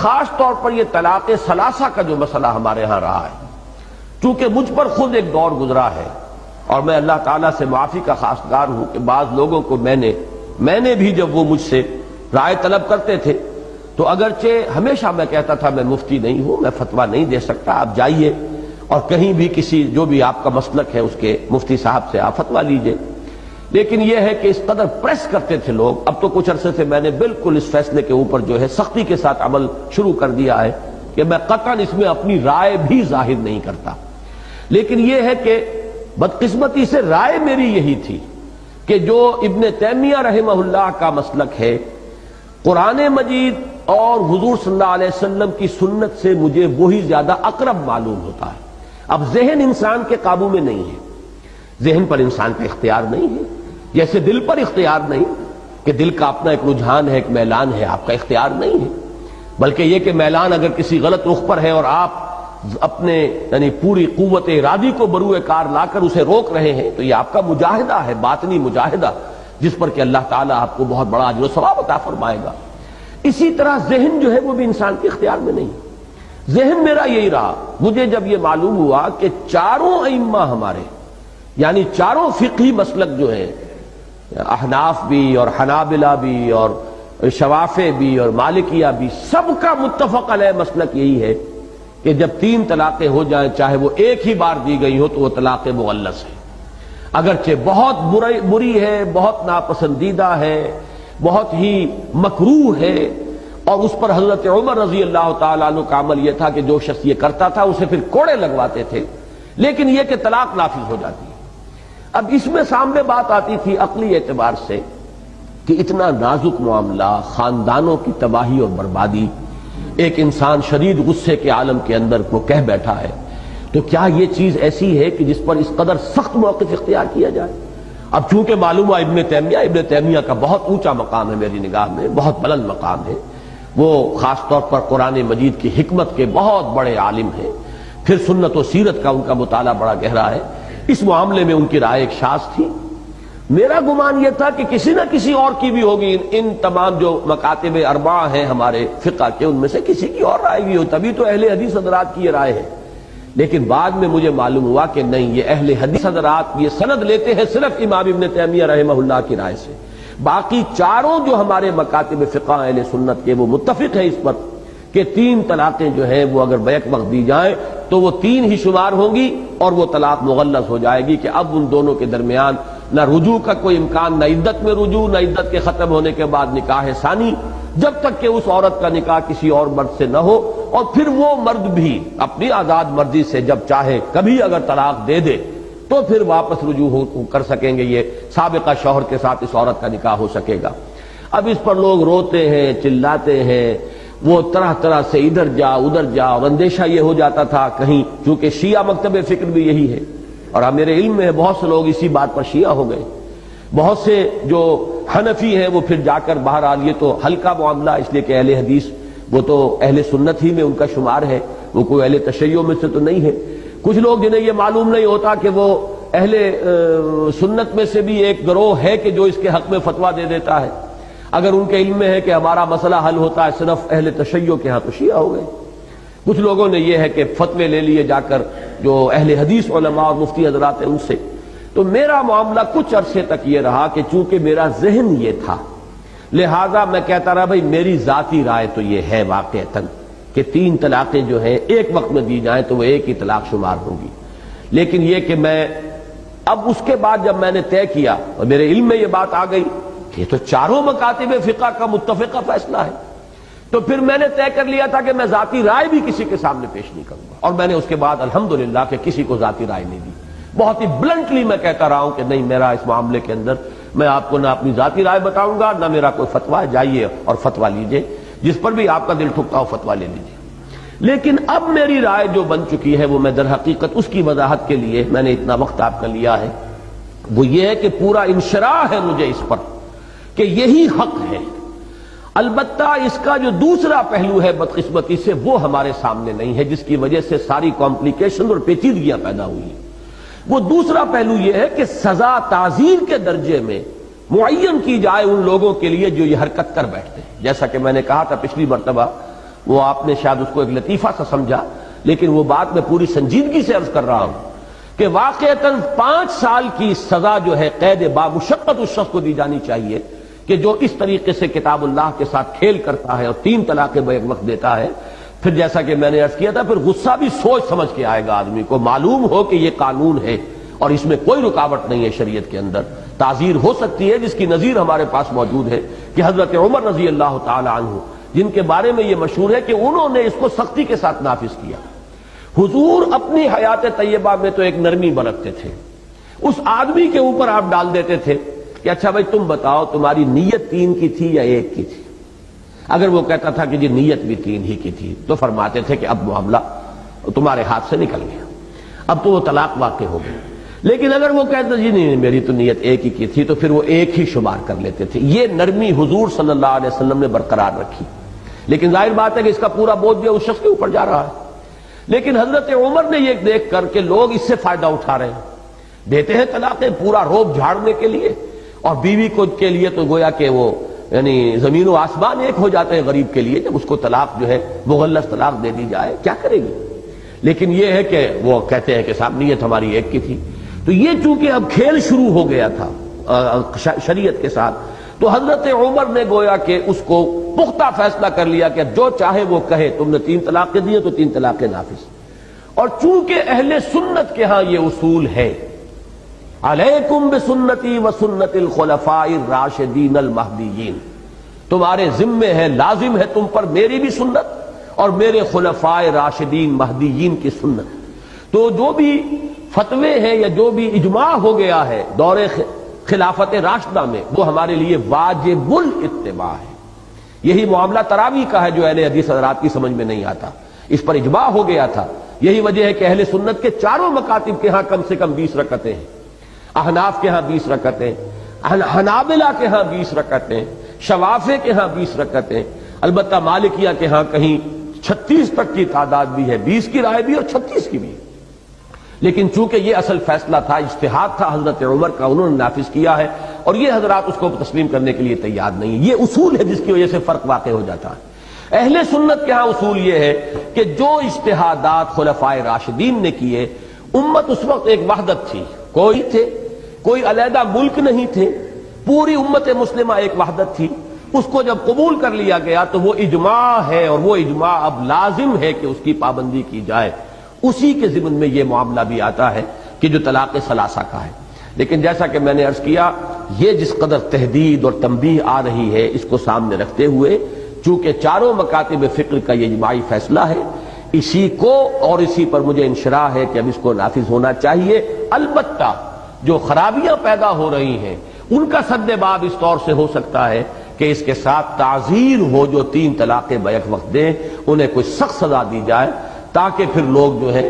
خاص طور پر یہ طلاق ثلاثہ کا جو مسئلہ ہمارے ہاں رہا ہے، چونکہ مجھ پر خود ایک دور گزرا ہے اور میں اللہ تعالیٰ سے معافی کا خواستگار ہوں کہ بعض لوگوں کو میں نے بھی جب وہ مجھ سے رائے طلب کرتے تھے تو اگرچہ ہمیشہ میں کہتا تھا میں مفتی نہیں ہوں، میں فتویٰ نہیں دے سکتا، آپ جائیے اور کہیں بھی کسی جو بھی آپ کا مسلک ہے اس کے مفتی صاحب سے آپ فتویٰ لیجئے، لیکن یہ ہے کہ اس قدر پریس کرتے تھے لوگ۔ اب تو کچھ عرصے سے میں نے بالکل اس فیصلے کے اوپر جو ہے سختی کے ساتھ عمل شروع کر دیا ہے کہ میں قطعاً اس میں اپنی رائے بھی ظاہر نہیں کرتا، لیکن یہ ہے کہ بدقسمتی سے رائے میری یہی تھی کہ جو ابن تیمیہ رحمہ اللہ کا مسلک ہے، قرآن مجید اور حضور صلی اللہ علیہ وسلم کی سنت سے مجھے وہی زیادہ اقرب معلوم ہوتا ہے۔ اب ذہن انسان کے قابو میں نہیں ہے، ذہن پر انسان کا اختیار نہیں ہے، جیسے دل پر اختیار نہیں کہ دل کا اپنا ایک رجحان ہے، ایک میلان ہے، آپ کا اختیار نہیں ہے، بلکہ یہ کہ میلان اگر کسی غلط رخ پر ہے اور آپ اپنے یعنی پوری قوت ارادی کو بروئے کار لا کر اسے روک رہے ہیں تو یہ آپ کا مجاہدہ ہے، باطنی مجاہدہ، جس پر کہ اللہ تعالیٰ آپ کو بہت بڑا اجر و ثواب عطا فرمائے گا۔ اسی طرح ذہن جو ہے وہ بھی انسان کے اختیار میں نہیں، ذہن میرا یہی رہا۔ مجھے جب یہ معلوم ہوا کہ چاروں ائمہ ہمارے یعنی چاروں فقہی مسلک جو ہیں، احناف بھی اور حنابلہ بھی اور شوافع بھی اور مالکیہ بھی، سب کا متفق علیہ مسلک یہی ہے کہ جب 3 طلاقیں ہو جائیں چاہے وہ ایک ہی بار دی گئی ہو تو وہ طلاق مغلظ ہے، اگرچہ بہت بری ہے، بہت ناپسندیدہ ہے، بہت ہی مکروہ ہے، اور اس پر حضرت عمر رضی اللہ تعالیٰ عنہ کا عمل یہ تھا کہ جو شخص یہ کرتا تھا اسے پھر کوڑے لگواتے تھے، لیکن یہ کہ طلاق نافذ ہو جاتی ہے۔ اب اس میں سامنے بات آتی تھی عقلی اعتبار سے کہ اتنا نازک معاملہ، خاندانوں کی تباہی اور بربادی، ایک انسان شدید غصے کے عالم کے اندر کو کہہ بیٹھا ہے، تو کیا یہ چیز ایسی ہے کہ جس پر اس قدر سخت موقف اختیار کیا جائے؟ اب چونکہ معلوم ہوا ابن تیمیہ کا بہت اونچا مقام ہے میری نگاہ میں، بہت بلند مقام ہے، وہ خاص طور پر قرآن مجید کی حکمت کے بہت بڑے عالم ہیں، پھر سنت و سیرت کا ان کا مطالعہ بڑا گہرا ہے، اس معاملے میں ان کی رائے ایک شاذ تھی۔ میرا گمان یہ تھا کہ کسی نہ کسی اور کی بھی ہوگی، ان تمام جو مکاتب اربعہ ہیں ہمارے فقہ کے، ان میں سے کسی کی اور رائے بھی ہو، تبھی تو اہل حدیث حضرات کی یہ رائے ہے۔ لیکن بعد میں مجھے معلوم ہوا کہ نہیں، یہ اہل حدیث حضرات یہ سند لیتے ہیں صرف امام ابن تیمیہ رحمہ اللہ کی رائے سے، باقی چاروں جو ہمارے مکاتب فقہ اہل سنت کے وہ متفق ہیں اس پر کہ 3 طلاقیں جو ہیں وہ اگر بیک وقت دی جائیں تو وہ 3 ہی شمار ہوں گی اور وہ طلاق مغلظ ہو جائے گی، کہ اب ان دونوں کے درمیان نہ رجوع کا کوئی امکان، نہ عدت میں رجوع، نہ عدت کے ختم ہونے کے بعد نکاح ثانی، جب تک کہ اس عورت کا نکاح کسی اور مرد سے نہ ہو، اور پھر وہ مرد بھی اپنی آزاد مرضی سے جب چاہے کبھی اگر طلاق دے دے تو پھر واپس رجوع کر سکیں گے، یہ سابقہ شوہر کے ساتھ اس عورت کا نکاح ہو سکے گا۔ اب اس پر لوگ روتے ہیں، چلاتے ہیں، وہ طرح طرح سے ادھر جا ادھر جا، اور اندیشہ یہ ہو جاتا تھا کہیں، چونکہ شیعہ مکتب فکر بھی یہی ہے، اور میرے علم میں بہت سے لوگ اسی بات پر شیعہ ہو گئے، بہت سے جو حنفی ہیں وہ پھر جا کر بہرحال، یہ تو ہلکا معاملہ اس لیے کہ اہل حدیث وہ تو اہل سنت ہی میں ان کا شمار ہے، وہ کوئی اہل تشیع میں سے تو نہیں ہے۔ کچھ لوگ جنہیں یہ معلوم نہیں ہوتا کہ وہ اہل سنت میں سے بھی ایک گروہ ہے کہ جو اس کے حق میں فتویٰ دے دیتا ہے، اگر ان کے علم میں ہے کہ ہمارا مسئلہ حل ہوتا ہے صرف اہل تشیع کے ہاں، تو شیعہ ہو گئے۔ کچھ لوگوں نے یہ ہے کہ فتوے لے لیے جا کر جو اہل حدیث علماء اور مفتی حضرات ہیں ان سے۔ تو میرا معاملہ کچھ عرصے تک یہ رہا کہ چونکہ میرا ذہن یہ تھا، لہذا میں کہتا رہا بھائی میری ذاتی رائے تو یہ ہے واقعتاً کہ 3 طلاقیں جو ہیں ایک وقت میں دی جائیں تو وہ ایک ہی طلاق شمار ہوگی، لیکن یہ کہ میں اب اس کے بعد جب میں نے طے کیا اور میرے علم میں یہ بات آ گئی کہ یہ تو چاروں مکاتب فقہ کا متفقہ فیصلہ ہے، تو پھر میں نے طے کر لیا تھا کہ میں ذاتی رائے بھی کسی کے سامنے پیش نہیں کروں گا، اور میں نے اس کے بعد الحمدللہ کہ کسی کو ذاتی رائے نہیں دی، بہت ہی بلنٹلی میں کہتا رہا ہوں کہ نہیں، میرا اس معاملے کے اندر میں آپ کو نہ اپنی ذاتی رائے بتاؤں گا نہ میرا کوئی فتویٰ، جائیے اور فتویٰ لیجئے، جس پر بھی آپ کا دل ٹھکتا ہو فتویٰ لے لیجئے۔ لیکن اب میری رائے جو بن چکی ہے وہ میں در حقیقت اس کی وضاحت کے لیے میں نے اتنا وقت آپ کا لیا ہے، وہ یہ ہے کہ پورا انشراح ہے مجھے اس پر کہ یہی حق ہے، البتہ اس کا جو دوسرا پہلو ہے بدقسمتی سے وہ ہمارے سامنے نہیں ہے، جس کی وجہ سے ساری کمپلیکیشن اور پیچیدگیاں پیدا ہوئی ہیں۔ وہ دوسرا پہلو یہ ہے کہ سزا تعزیر کے درجے میں معین کی جائے ان لوگوں کے لیے جو یہ حرکت کر بیٹھتے ہیں، جیسا کہ میں نے کہا تھا پچھلی مرتبہ وہ آپ نے شاید اس کو ایک لطیفہ سا سمجھا، لیکن وہ بات میں پوری سنجیدگی سے عرض کر رہا ہوں کہ واقعتاً 5 سال کی سزا جو ہے قید بامشقت اس شخص کو دی جانی چاہیے کہ جو اس طریقے سے کتاب اللہ کے ساتھ کھیل کرتا ہے اور 3 طلاقیں بیک وقت دیتا ہے۔ پھر جیسا کہ میں نے عرض کیا تھا، پھر غصہ بھی سوچ سمجھ کے آئے گا آدمی کو، معلوم ہو کہ یہ قانون ہے اور اس میں کوئی رکاوٹ نہیں ہے شریعت کے اندر۔ تعزیر ہو سکتی ہے، جس کی نظیر ہمارے پاس موجود ہے کہ حضرت عمر رضی اللہ تعالی عنہ، جن کے بارے میں یہ مشہور ہے کہ انہوں نے اس کو سختی کے ساتھ نافذ کیا۔ حضور اپنی حیات طیبہ میں تو ایک نرمی برتتے تھے، اس آدمی کے اوپر آپ ڈال دیتے تھے کہ اچھا بھائی تم بتاؤ تمہاری نیت 3 کی تھی یا 1 کی تھی؟ اگر وہ کہتا تھا کہ جی نیت بھی 3 ہی کی تھی تو فرماتے تھے کہ اب معاملہ تمہارے ہاتھ سے نکل گیا، اب تو وہ طلاق واقع ہو گئی۔ لیکن اگر وہ کہتا جی نہیں میری تو نیت 1 ہی کی تھی تو پھر وہ 1 ہی شمار کر لیتے تھے۔ یہ نرمی حضور صلی اللہ علیہ وسلم نے برقرار رکھی، لیکن ظاہر بات ہے کہ اس کا پورا بوجھ جو اس شخص کے اوپر جا رہا ہے۔ لیکن حضرت عمر نے یہ دیکھ کر کہ لوگ اس سے فائدہ اٹھا رہے ہیں، دیتے ہیں طلاقیں پورا روب جھاڑنے کے لیے، اور بیوی کو کے لیے تو گویا کہ وہ یعنی زمین و آسمان ایک ہو جاتے ہیں غریب کے لیے جب اس کو طلاق جو ہے مغلظ طلاق دے دی جائے، کیا کرے گی؟ لیکن یہ ہے کہ وہ کہتے ہیں کہ صاحب نیت ہماری 1 کی تھی۔ تو یہ چونکہ اب کھیل شروع ہو گیا تھا شریعت کے ساتھ، تو حضرت عمر نے گویا کہ اس کو پختہ فیصلہ کر لیا کہ جو چاہے وہ کہے، تم نے 3 طلاقیں دی تو 3 طلاقیں نافذ۔ اور چونکہ اہل سنت کے ہاں یہ اصول ہے، علیکم بسنتی وسنت الخلفاء الراشدین المہدیین، تمہارے ذمے ہے، لازم ہے تم پر میری بھی سنت اور میرے خلفاء راشدین مہدیین کی سنت۔ تو جو بھی فتوے ہیں یا جو بھی اجماع ہو گیا ہے دور خلافت راشدہ میں، وہ ہمارے لیے واجب الاتباع ہے۔ یہی معاملہ تراویح کا ہے جو اہل حدیث حضرات کی سمجھ میں نہیں آتا، اس پر اجماع ہو گیا تھا۔ یہی وجہ ہے کہ اہل سنت کے چاروں مکاتب کے ہاں کم سے کم 20 رکعتیں ہیں، احناف کے ہاں 20 رکعتیں، حنابلہ کے ہاں 20 رکعتیں، شوافع کے ہاں 20 رکعتیں، البتہ مالکیہ کے ہاں کہیں 36 تک کی تعداد بھی ہے، 20 کی رائے بھی اور 36 کی بھی۔ لیکن چونکہ یہ اصل فیصلہ تھا، اجتہاد تھا حضرت عمر کا، انہوں نے نافذ کیا ہے، اور یہ حضرات اس کو تسلیم کرنے کے لیے تیار نہیں۔ یہ اصول ہے جس کی وجہ سے فرق واقع ہو جاتا ہے۔ اہل سنت کے ہاں اصول یہ ہے کہ جو اجتہادات خلفائے راشدین نے کیے، امت اس وقت ایک وحدت تھی، کوئی علیحدہ ملک نہیں تھے، پوری امت مسلمہ ایک وحدت تھی۔ اس کو جب قبول کر لیا گیا تو وہ اجماع ہے، اور وہ اجماع اب لازم ہے کہ اس کی پابندی کی جائے۔ اسی کے ضمن میں یہ معاملہ بھی آتا ہے کہ جو طلاق ثلاثہ کا ہے۔ لیکن جیسا کہ میں نے عرض کیا، یہ جس قدر تحدید اور تنبیہ آ رہی ہے، اس کو سامنے رکھتے ہوئے چونکہ چاروں مکاتب فقہ کا یہ اجماعی فیصلہ ہے، اسی کو اور اسی پر مجھے انشراح ہے کہ اب اس کو نافذ ہونا چاہیے۔ البتہ جو خرابیاں پیدا ہو رہی ہیں ان کا سد باب اس طور سے ہو سکتا ہے کہ اس کے ساتھ تعزیر ہو، جو 3 طلاقیں بیک وقت دیں انہیں کوئی سخت سزا دی جائے، تاکہ پھر لوگ جو ہے